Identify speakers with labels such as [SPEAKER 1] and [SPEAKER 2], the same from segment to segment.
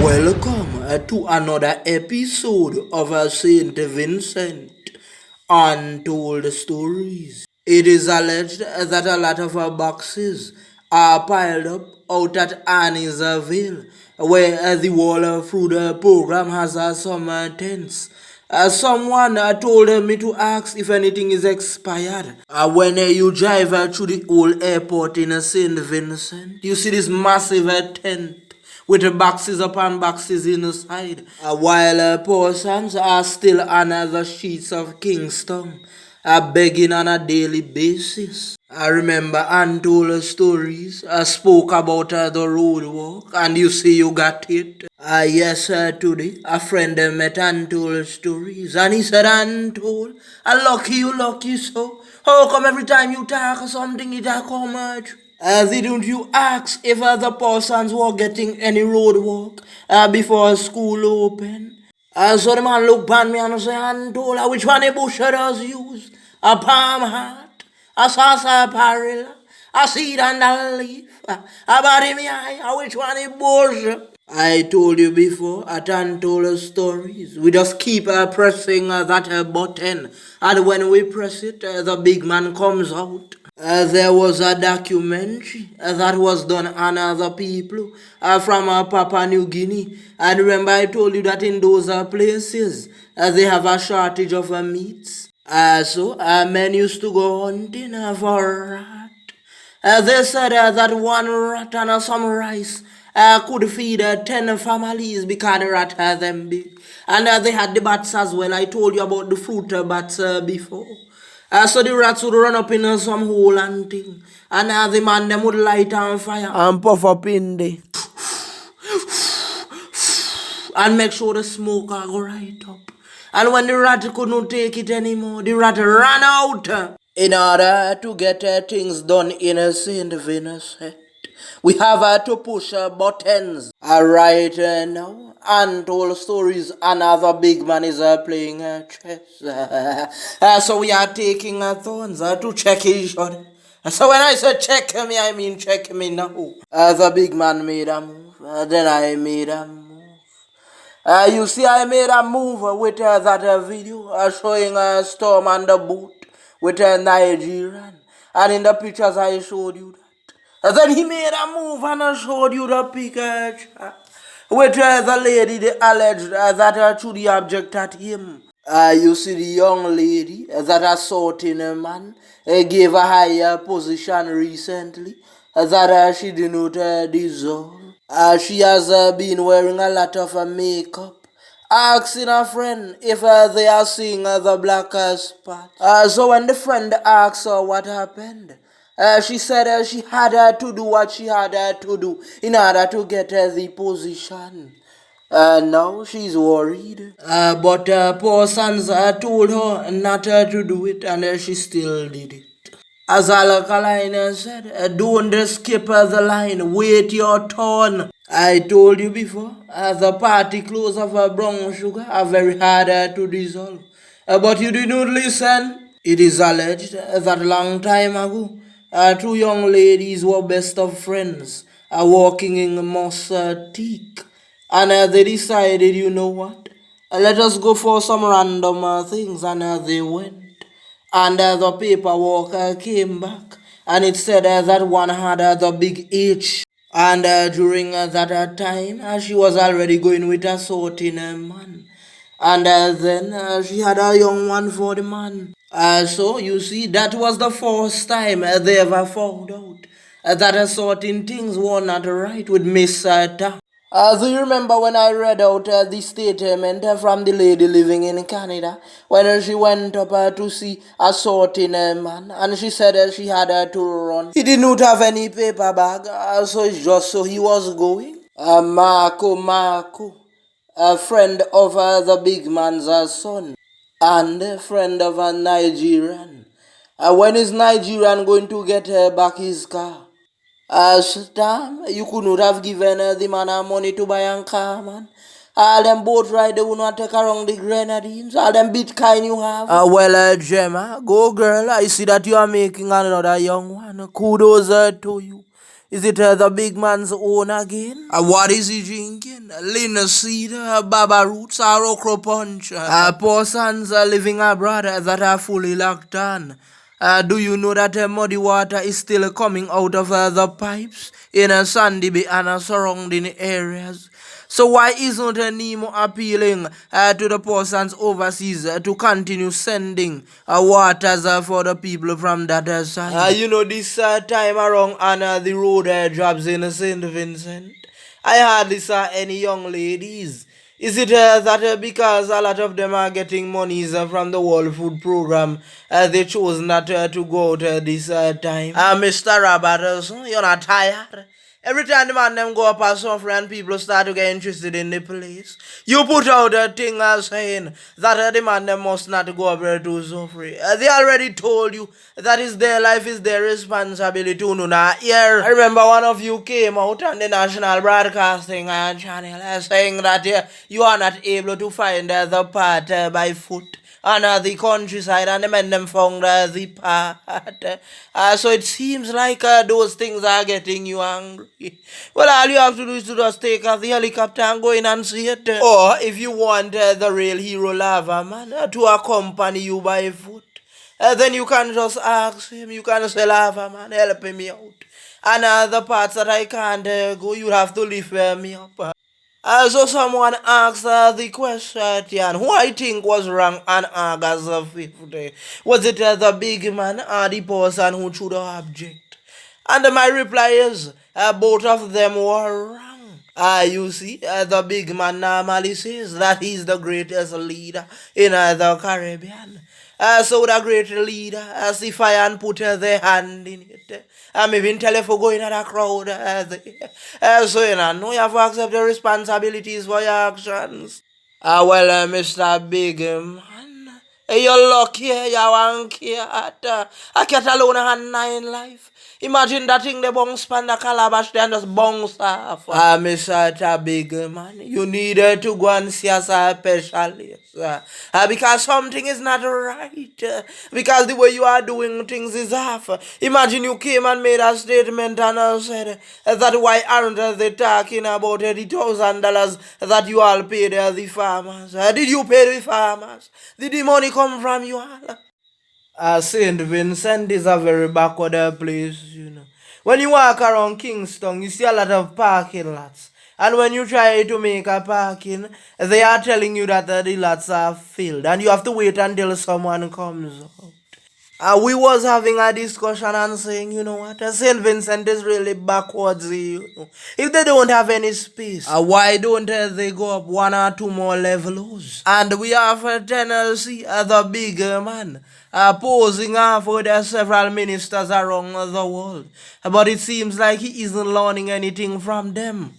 [SPEAKER 1] Welcome to another episode of Saint Vincent Untold Stories. It is alleged that a lot of boxes are piled up out at Annie's Vale, where the wall through the program has some tents. Someone told me to ask if anything is expired. When you drive through the old airport in St. Vincent, you see this massive tent with boxes upon boxes inside, while persons are still on the streets of Kingston, begging on a daily basis. I remember untold stories spoke about the road walk, and you see you got it. Yes, today a friend met untold stories, and he said, "Untold, lucky so. How come every time you talk something it a come out?" Didn't you ask if the persons were getting any road work before school open? So the man looked at me and said, "Untold, which one the bush does use? A palm hat, a salsa apparel, a seed and a leaf, a body me eye, which one the bush?" I told you before, at untold stories. We just keep pressing that button, and when we press it, the big man comes out. There was a documentary that was done on other people from Papua New Guinea. And remember, I told you that in those places they have a shortage of meats. So men used to go hunting for rat. They said that one rat and some rice could feed 10 families because the rat had them big. And they had the bats as well. I told you about the fruit bats before. So the rats would run up in some hole and thing. And the man them would light on fire and puff up in there. And make sure the smoke go right up. And when the rat could not take it anymore, the rat ran out. In order to get things done in St. Vincent, we have to push buttons. Right now, untold stories, another big man is playing chess. So we are taking turns to check each other. So when I say check me, I mean check me now. The big man made a move, then I made a move. You see, I made a move with that video showing a storm on the boat with a Nigerian. And in the pictures I showed you that. Then he made a move and I showed you the picture with the lady they alleged that threw the object at him. You see the young lady that assaulting a man gave a higher position recently that she did not deserve. She has been wearing a lot of makeup, asking a friend if they are seeing the black spot. So when the friend asked her what happened, she said she had to do what she had to do in order to get the position. Now she's worried. But persons told her not to do it, and she still did it. As Alkaline said, don't skip the line, wait your turn. I told you before, the party clothes of brown sugar are very hard to dissolve. But you did not listen. It is alleged that long time ago, two young ladies were best of friends, walking in Moss Teak. And they decided, you know what? Let us go for some random things, and they went. And the paperwork came back, and it said that one had the big H. And during that time, she was already going with a certain man. And then she had a young one for the man. So you see, that was the first time they ever found out that certain things were not right with Miss Ta. Do you remember when I read out the statement from the lady living in Canada when she went up to see a certain man, and she said she had to run? He did not have any paper bag, so it's just so he was going. Marco, a friend of the big man's son, and a friend of a Nigerian. When is Nigerian going to get back his car? Stam, you could not have given the man money to buy a car, man. All them boat ride, they will not take around the grenadines. All them Bitcoin you have. Gemma, go girl. I see that you are making another young one. Kudos to you. Is it the big man's own again? What is he drinking? Linseed, baba roots, or okra punch? Poor sons are living abroad that are fully locked on. Do you know that muddy water is still coming out of the pipes in sandy bay and surrounding areas? So why isn't Nemo appealing to the poor sons overseas to continue sending waters for the people from that side? This time around on the road jobs in St. Vincent, I hardly saw any young ladies. Is it that because a lot of them are getting monies from the World Food Program, they chose not to go out this time? Mr. Roberts, you're not tired? Every time the man them go up and suffer and people start to get interested in the place, you put out a thing saying that the man them must not go up there to suffer. They already told you that is their life, is their responsibility to not hear. I remember one of you came out on the national broadcasting channel saying that you are not able to find the path by foot on the countryside, and the men them found the path. So it seems like those things are getting you angry. Well, all you have to do is to just take off the helicopter and go in and see it. Or if you want the real hero lava man to accompany you by foot, then you can just ask him. You can say, lava man, help me out. And the parts that I can't go, you have to lift me up. So someone asked the question, who I think was wrong on August 5th. Was it the big man or the person who threw the object? And my reply is, both of them were wrong. You see, the big man normally says that he's the greatest leader in the Caribbean. So the great leader, see fire and put their hand in it. I'm even tell you for going at a crowd. So you know you have to accept the responsibilities for your actions. Mr. Big Man, you're lucky, you want cat. A cat alone had 9 life. Imagine that thing the bounce pan the calabash and just bounce off. Mr. Big Man, you need to go and see a specialist. Because something is not right. Because the way you are doing things is off. Imagine you came and made a statement and said that why aren't they talking about $80,000 that you all paid the farmers? Did you pay the farmers? Did the money come from you all? St. Vincent is a very backward place, you know. When you walk around Kingston, you see a lot of parking lots. And when you try to make a parking, they are telling you that the lots are filled. And you have to wait until someone comes out. We was having a discussion and saying, you know what, St. Vincent is really backwards, you know. If they don't have any space, why don't they go up 1 or 2 more levels? And we have Tennessee, the bigger man, posing for the several ministers around the world. But it seems like he isn't learning anything from them.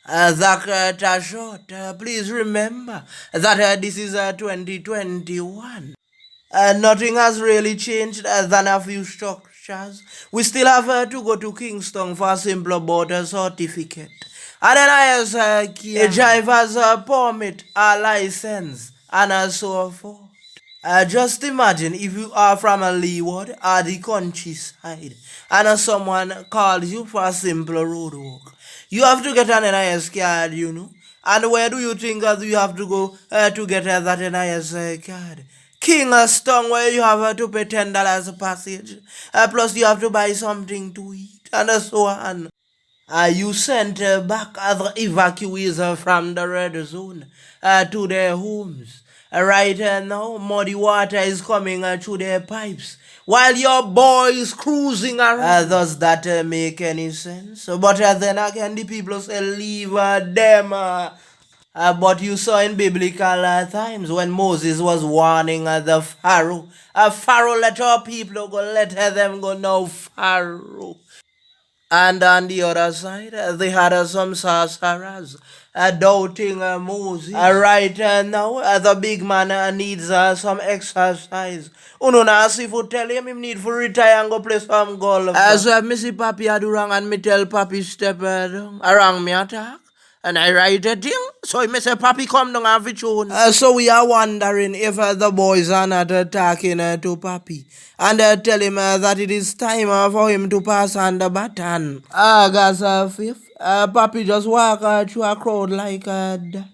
[SPEAKER 1] Zach short, please remember that this is 2021. Nothing has really changed than a few structures. We still have to go to Kingston for a simple border certificate. And then I have a driver's permit, a license, and so forth. Just imagine if you are from a Leeward or the countryside and someone calls you for a simple road walk. You have to get an NIS card, you know. And where do you think you have to go to get that NIS card? Kingston, where you have to pay $10 a passage. Plus you have to buy something to eat and so on. You sent back other evacuees from the red zone to their homes. Right now, muddy water is coming through their pipes while your boy is cruising around. Does that make any sense? But then again, the people say, leave them. But you saw in biblical times when Moses was warning the Pharaoh. Pharaoh, let your people go, let them go now, Pharaoh. And on the other side, they had some sorcerers doubting Moses. Right now, the big man needs some exercise. Uno na si for tell him need for retire and go play some golf. So if me see Papi do wrong and me tell Papi step down, around me attack. And I write it thing. So he say, Papi, come down and have tune. So we are wondering if the boys are not talking to Papi. And tell him that it is time for him to pass on the baton. August 5th, Papi just walk through a crowd like that.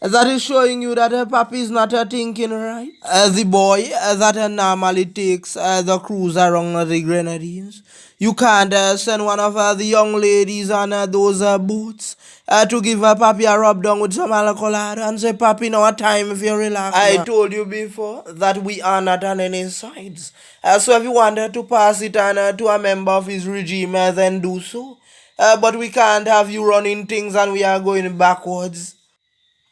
[SPEAKER 1] That is showing you that Papi is not thinking right. The boy that normally takes the cruise around the Grenadines. You can't send one of the young ladies on those boats to give Papi a rub down with some alcohol and say, Papi, now time if you relax. I told you before that we are not on any sides. So if you wanted to pass it on to a member of his regime, then do so. But we can't have you running things and we are going backwards.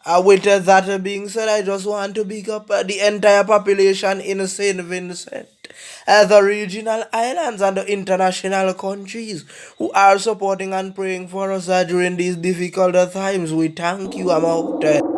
[SPEAKER 1] With that being said, I just want to big up the entire population in St. Vincent, the regional islands and the international countries who are supporting and praying for us during these difficult times. We thank you. I'm out.